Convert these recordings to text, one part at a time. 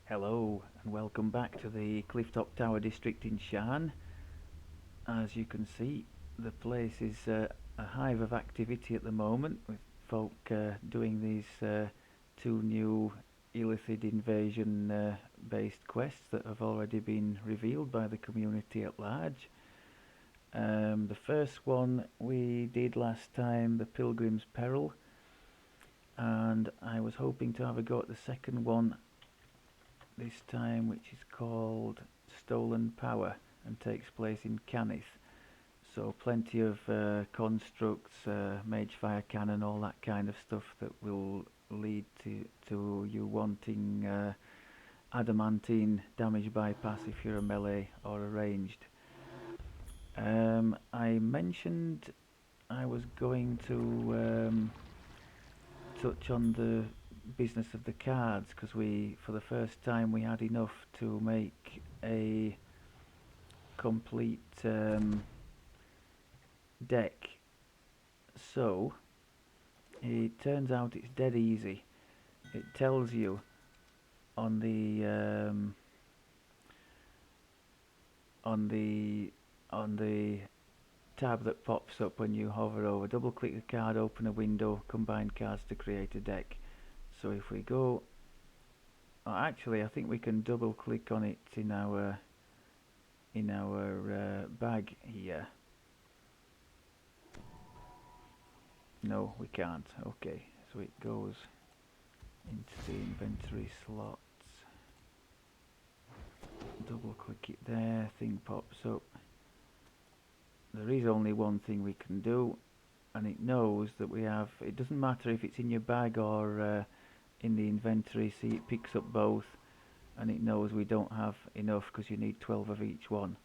Hello and welcome back to the Clifftop Tower district in Shan. As you can see, the place is a hive of activity at the moment with folk doing these two new Illithid invasion based quests that have already been revealed by the community at large. The first one we did last time, the Pilgrim's Peril, and I was hoping to have a go at the second one this time, which is called Stolen Power and takes place in Canith. So plenty of constructs, mage fire cannon, all that kind of stuff that will lead to you wanting adamantine damage bypass if you're a melee or a ranged. I mentioned I was going to touch on the business of the cards because for the first time, we had enough to make a complete deck. So it turns out it's dead easy. It tells you on the tab that pops up when you hover over, double click the card, open a window, combine cards to create a deck. So if we go, actually I think we can double click on it in our bag here. No, we can't. Okay, so it goes into the inventory slots. Double click it there, thing pops up. There is only one thing we can do, and it knows that we have, it doesn't matter if it's in your bag or in the inventory. See, it picks up both, and it knows we don't have enough because you need 12 of each one.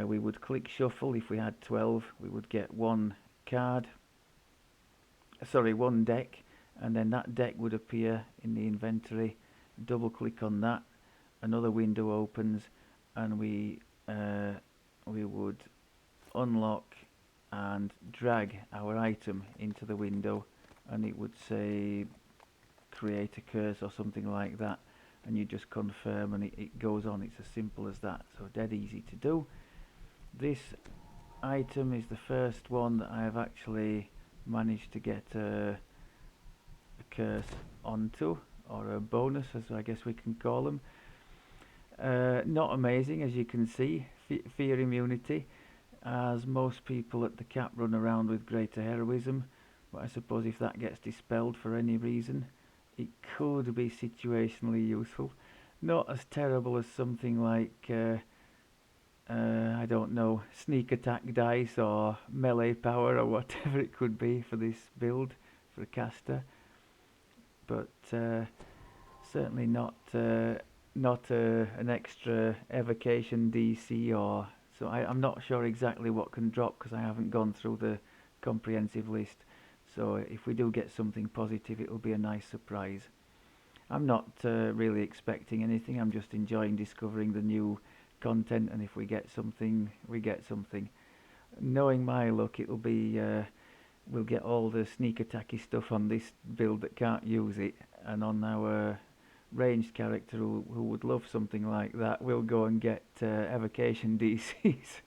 We would click shuffle. If we had 12, we would get one deck, and then that deck would appear in the inventory. Double click on that, another window opens, and we would unlock and drag our item into the window, and it would say create a curse or something like that, and you just confirm and it goes on. It's as simple as that, so dead easy to do. This item is the first one that I have actually managed to get a curse onto, or a bonus as I guess we can call them. Not amazing, as you can see. Fear immunity, as most people at the cap run around with greater heroism, but I suppose if that gets dispelled for any reason, it could be situationally useful. Not as terrible as something like I don't know, sneak attack dice or melee power or whatever it could be for this build for a caster, but certainly not an extra evocation DC, or so I'm not sure exactly what can drop because I haven't gone through the comprehensive list. So if we do get something positive, it'll be a nice surprise. I'm not really expecting anything. I'm just enjoying discovering the new content, and if we get something, we get something. Knowing my luck, it'll be we'll get all the sneak attacky stuff on this build that can't use it, and on our ranged character who would love something like that, we'll go and get evocation DCs.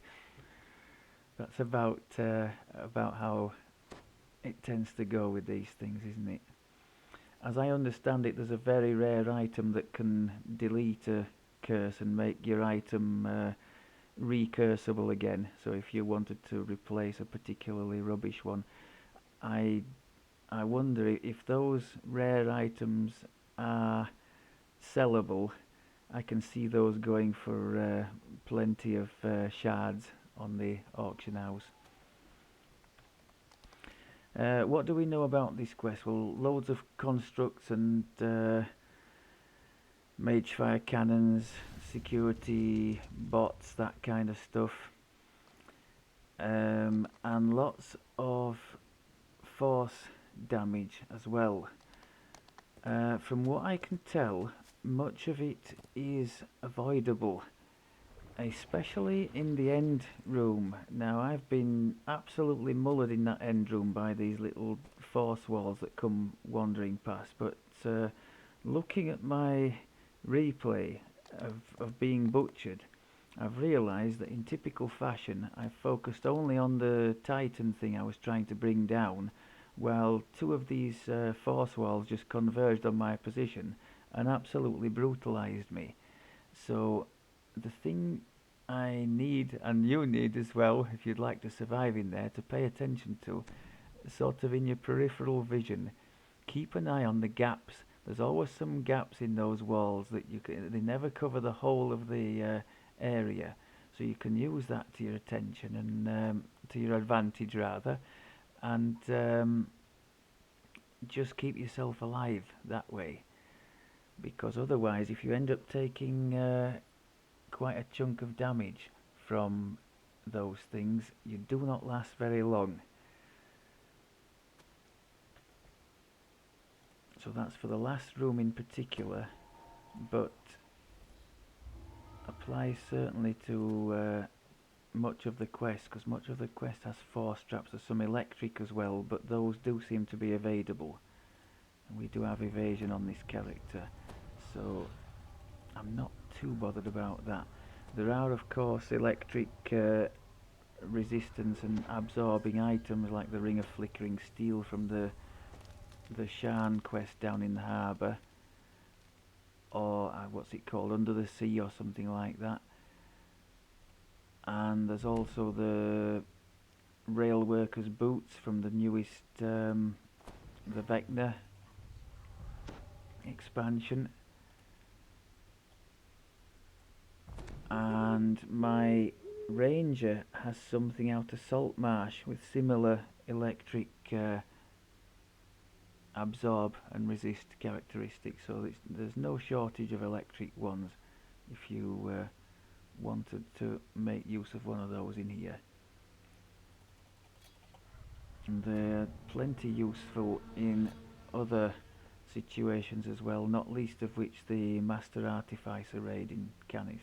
That's about how it tends to go with these things, isn't it? As I understand it, there's a very rare item that can delete a curse and make your item recursable again. So if you wanted to replace a particularly rubbish one, I wonder if those rare items are sellable. I can see those going for plenty of shards on the auction house. What do we know about this quest? Well, loads of constructs and mage fire cannons, security bots, that kind of stuff, and lots of force damage as well. From what I can tell, much of it is avoidable, especially in the end room. Now, I've been absolutely mullered in that end room by these little force walls that come wandering past, but looking at my replay of being butchered, I've realised that in typical fashion I've focused only on the Titan thing I was trying to bring down, while two of these force walls just converged on my position and absolutely brutalised me. So the thing I need, and you need as well, if you'd like to survive in there, to pay attention to, sort of in your peripheral vision, keep an eye on the gaps. There's always some gaps in those walls that they never cover the whole of the area, so you can use that to your attention and to your advantage rather, and just keep yourself alive that way. Because otherwise, if you end up taking quite a chunk of damage from those things, you do not last very long. So that's for the last room in particular, but applies certainly to much of the quest, because much of the quest has force traps. There's some electric as well, but those do seem to be evadable, and we do have evasion on this character, so I'm not too bothered about that. There are of course electric resistance and absorbing items like the Ring of Flickering Steel from the Shan quest down in the harbour, or what's it called, Under the Sea or something like that. And there's also the rail workers boots from the newest the Vecna expansion. And my ranger has something out of Saltmarsh with similar electric absorb and resist characteristics, so there's no shortage of electric ones if you wanted to make use of one of those in here. And they're plenty useful in other situations as well, not least of which the Master Artificer raid in Cannith.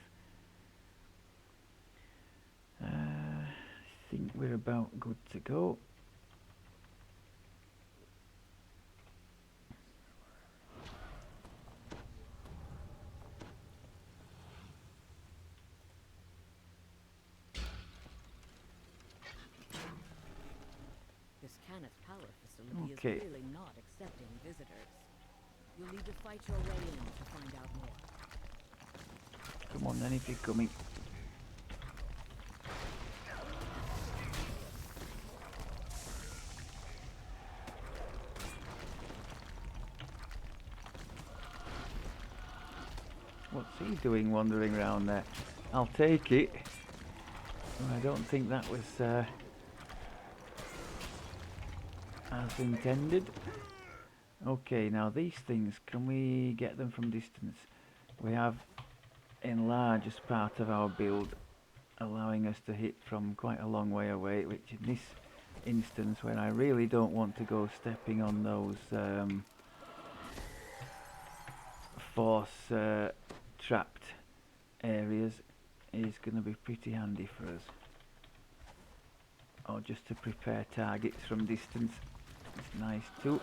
I think we're about good to go. This Cannith power facility is clearly not accepting visitors. You'll need to fight your way in to find out more. Come on then, if you're coming. What's he doing wandering around there? I'll take it. I don't think that was as intended. Okay, now these things, can we get them from distance? We have enlarge as part of our build, allowing us to hit from quite a long way away, which in this instance, when I really don't want to go stepping on those force trapped areas, is going to be pretty handy for us. Or just to prepare targets from distance, it's nice too.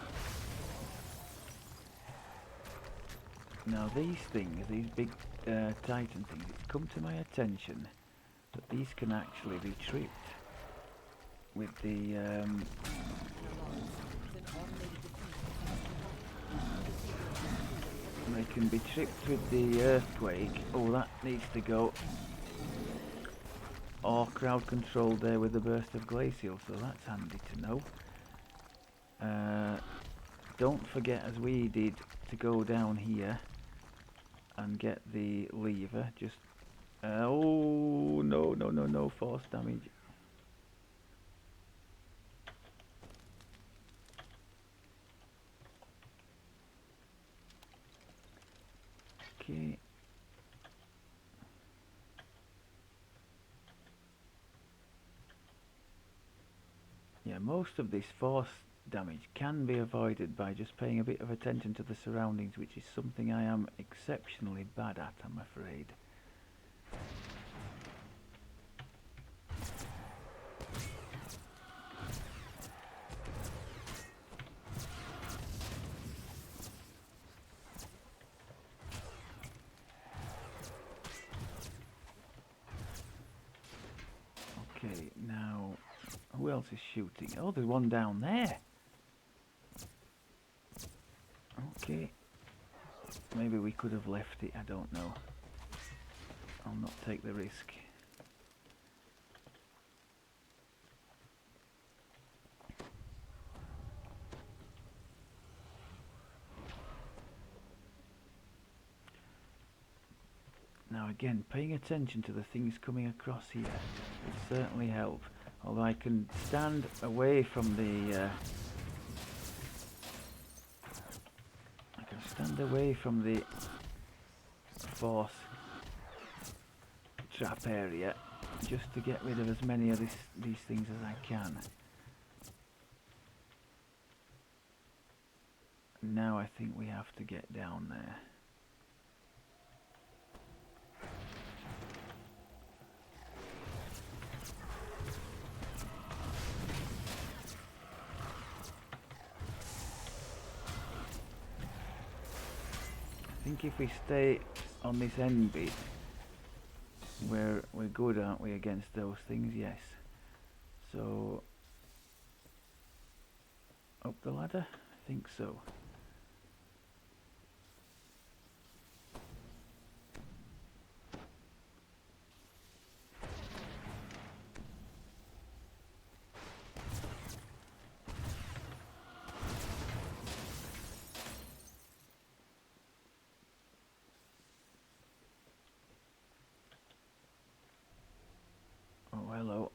Now these things, these big Titan things, it's come to my attention that these can actually be tripped with the they can be tripped with the earthquake. Oh, that needs to go. Or crowd controlled there with the burst of glacial, so that's handy to know. Don't forget, as we did, to go down here and get the lever. Just oh no, force damage. Okay. Yeah, most of this force damage can be avoided by just paying a bit of attention to the surroundings, which is something I am exceptionally bad at, I'm afraid. Okay, now, who else is shooting? Oh, there's one down there. Okay. Maybe we could have left it, I don't know. I'll not take the risk. Now again, paying attention to the things coming across here will certainly help. Although I can stand away from the force trap area, just to get rid of as many of these things as I can. Now I think we have to get down there. I think if we stay on this end bit, we're good, aren't we, against those things? Yes. So up the ladder? I think so. Oh, hello.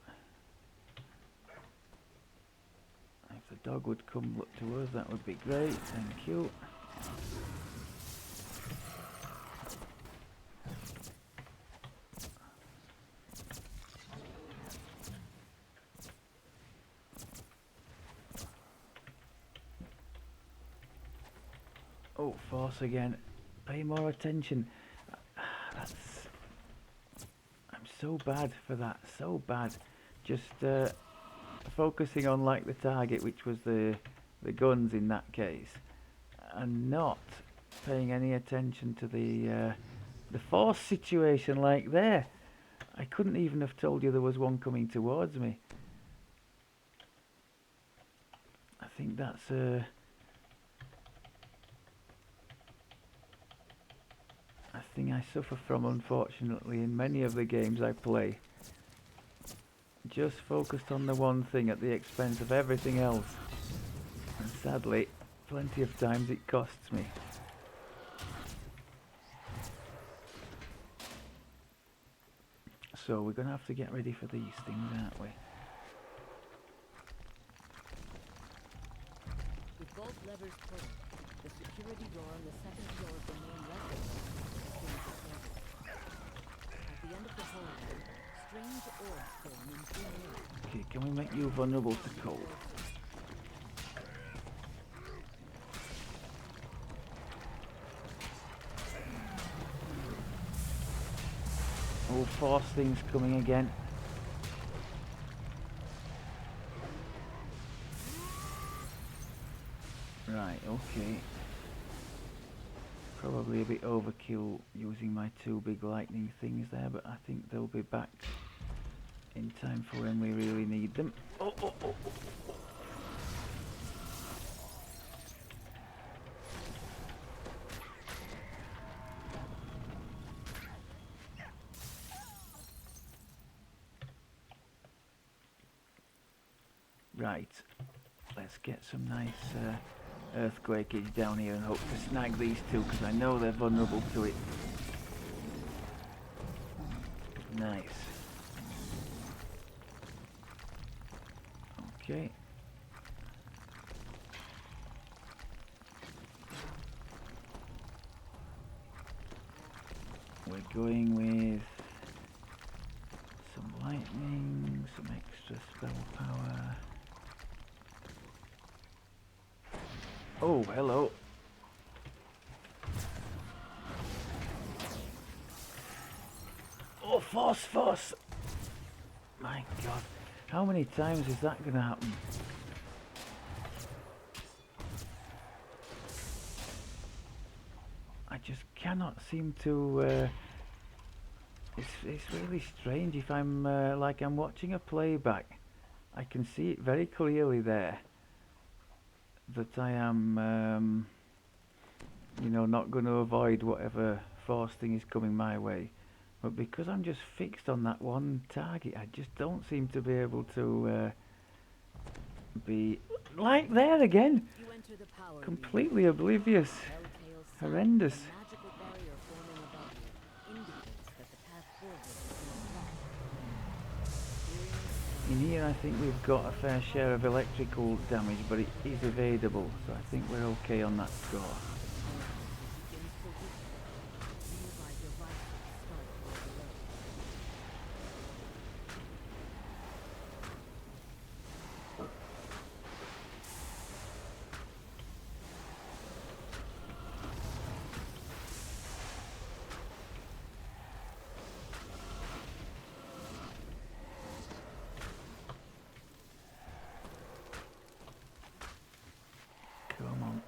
If the dog would come look to us, that would be great. Thank you. Oh, force again. Pay more attention. I'm so bad for that. So bad. Just focusing on like the target, which was the guns in that case, and not paying any attention to the force situation like there. I couldn't even have told you there was one coming towards me. I think that's a thing I suffer from, unfortunately, in many of the games I play. Just focused on the one thing at the expense of everything else. And sadly, plenty of times it costs me. So we're going to have to get ready for these things, aren't we? With both levers pulled, the security door on the second floor of the main level is disabled. At the end of the hallway, strange orbs form in thin air. Okay, can we make you vulnerable to cold? Oh, force things coming again. Right, okay. Probably a bit overkill using my two big lightning things there, but I think they'll be back in time for when we really need them. Oh, oh, oh, oh. Right, let's get some nice earthquakeage down here and hope to snag these two, because I know they're vulnerable to it. Nice. Okay. We're going with some lightning, some extra spell power. Oh, hello. Oh, force! My God, how many times is that going to happen? I just cannot seem to It's really strange. If I'm like I'm watching a playback, I can see it very clearly there that I am, you know, not going to avoid whatever force thing is coming my way. But because I'm just fixed on that one target, I just don't seem to be able to be like there again. You enter the power beam. Completely oblivious. Telltale sign of Horrendous. a magical barrier forming above you indicates that the path forward is blocked. In here I think we've got a fair share of electrical damage, but it is evadable, so I think we're okay on that score. Begins to weaken. Nearby devices start to overload. Come on.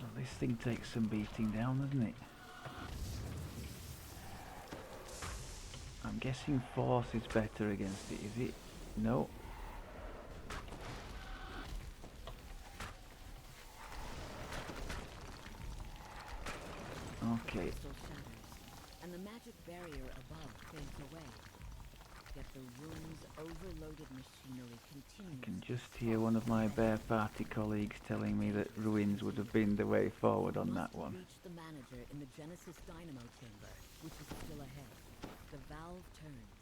Well, this thing takes some beating down, doesn't it? I'm guessing force is better against it, is it? No. Okay. Crystal shatters, and the magic barrier above fades away. Yet the room's overloaded machinery I continues. can just hear one of my Bear Party colleagues telling me that ruins would have been the way forward on that one. Reach the manager in the Genesis dynamo chamber, which is still ahead. The valve turns,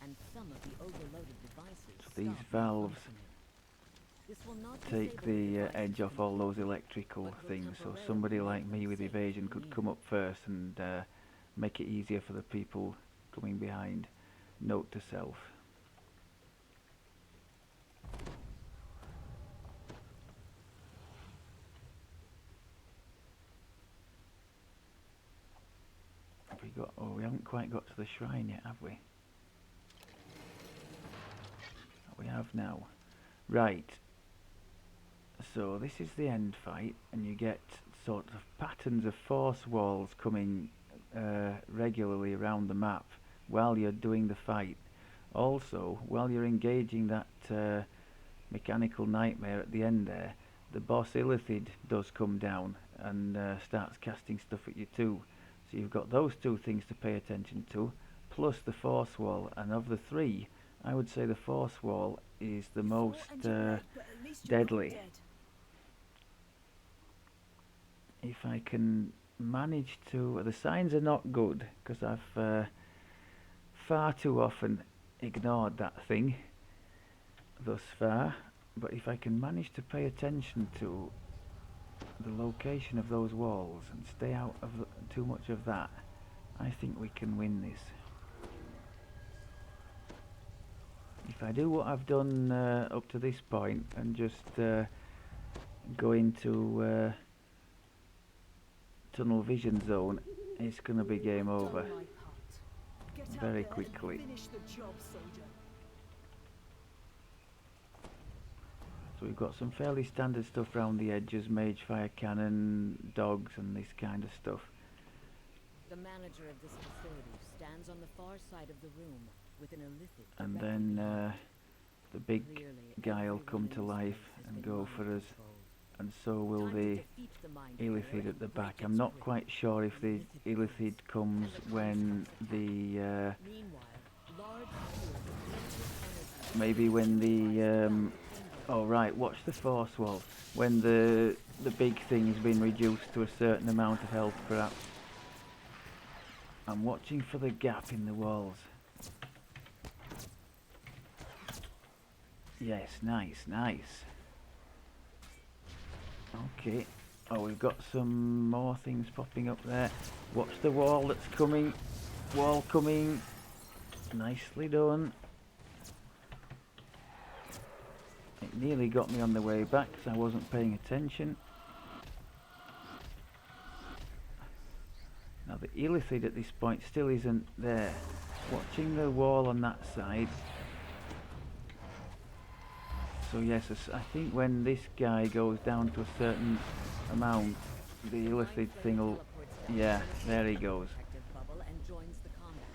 and some of the overloaded devices So these stop valves functioning. This will not take disable the devices edge off all those completely, electrical but will things, so temporarily somebody make like them me with safe evasion for could me. come up first and make it easier for the people coming behind. Note to self. Have we got? Oh, we haven't quite got to the shrine yet, have we? We have now. Right. So this is the end fight, and you get sort of patterns of force walls coming regularly around the map while you're doing the fight. Also, while you're engaging that mechanical nightmare at the end there, the boss Illithid does come down and starts casting stuff at you too. So you've got those two things to pay attention to, plus the force wall. And of the three, I would say the force wall is the most deadly. If I can manage to... The signs are not good, because I've far too often ignored that thing thus far. But if I can manage to pay attention to the location of those walls and stay out of too much of that, I think we can win this. If I do what I've done up to this point and just go into tunnel vision zone, it's going to be game over very quickly. So we've got some fairly standard stuff around the edges, mage, fire cannon, dogs and this kind of stuff. The manager of this facility stands on the far side of the room with an Illithid. And then the big Clearly, guy will come everyone to in this life place has and been go mind for us, controlled. and so will Time to the defeat the mind flayer Illithid at and the break back. its I'm not grip. quite sure if the Illithid comes when the Meanwhile, large maybe when the oh right, watch the force wall. When the big thing's been reduced to a certain amount of health, perhaps. I'm watching for the gap in the walls. Yes, nice, nice. Okay. Oh, we've got some more things popping up there. Watch the wall that's coming. Wall coming. Nicely done. It nearly got me on the way back because I wasn't paying attention. Now the Illithid at this point still isn't there. Watching the wall on that side. So yes, I think when this guy goes down to a certain amount, the Illithid thing will... Yeah, there he goes. bubble and joins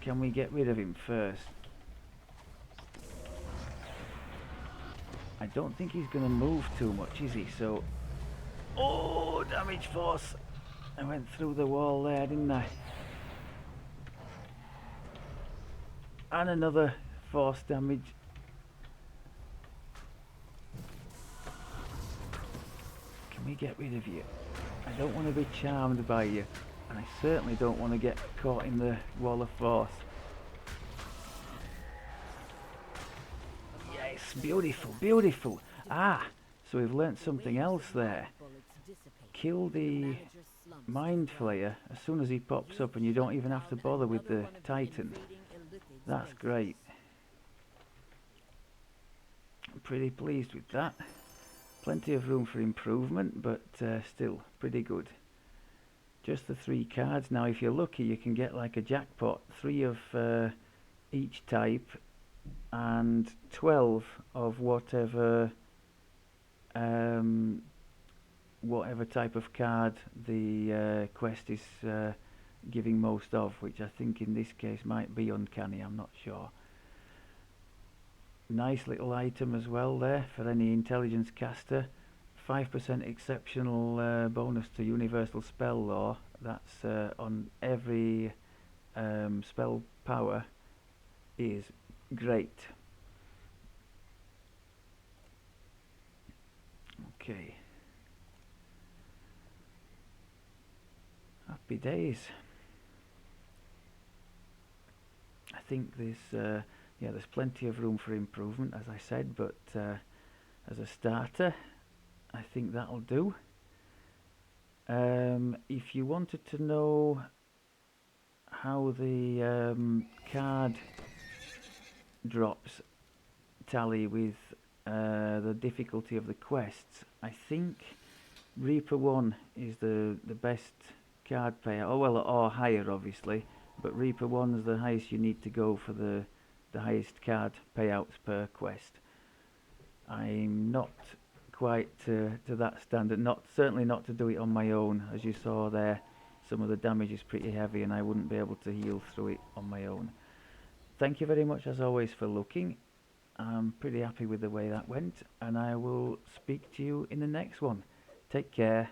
can we get rid of him first? I don't think he's going to move too much, is he? So, oh, damage force. I went through the wall there, didn't I? And another force damage. Can we get rid of you? I don't want to be charmed by you. And I certainly don't want to get caught in the wall of force. Yes, beautiful, beautiful. Ah, so we've learnt something else there. Kill the Mind Flayer as soon as he pops up and you don't even have to bother with the Titan. That's great. I'm pretty pleased with that. Plenty of room for improvement, but still pretty good. Just the 3 cards. Now if you're lucky you can get like a jackpot, 3 of each type and 12 of whatever whatever type of card the quest is giving most of, which I think in this case might be uncanny, I'm not sure. Nice little item as well there for any intelligence caster. 5% exceptional bonus to universal spell lore. That's on every spell power is great. Okay. Happy days. I think there's yeah, there's plenty of room for improvement, as I said, but as a starter, I think that'll do. If you wanted to know how the card drops tally with the difficulty of the quests, I think Reaper 1 is the best card payer. Oh well, or higher obviously, but Reaper 1 is the highest you need to go for the highest card payouts per quest. I'm not quite to that standard, certainly not to do it on my own. As you saw there, some of the damage is pretty heavy and I wouldn't be able to heal through it on my own. Thank you very much as always for looking. I'm pretty happy with the way that went, and I will speak to you in the next one. Take care.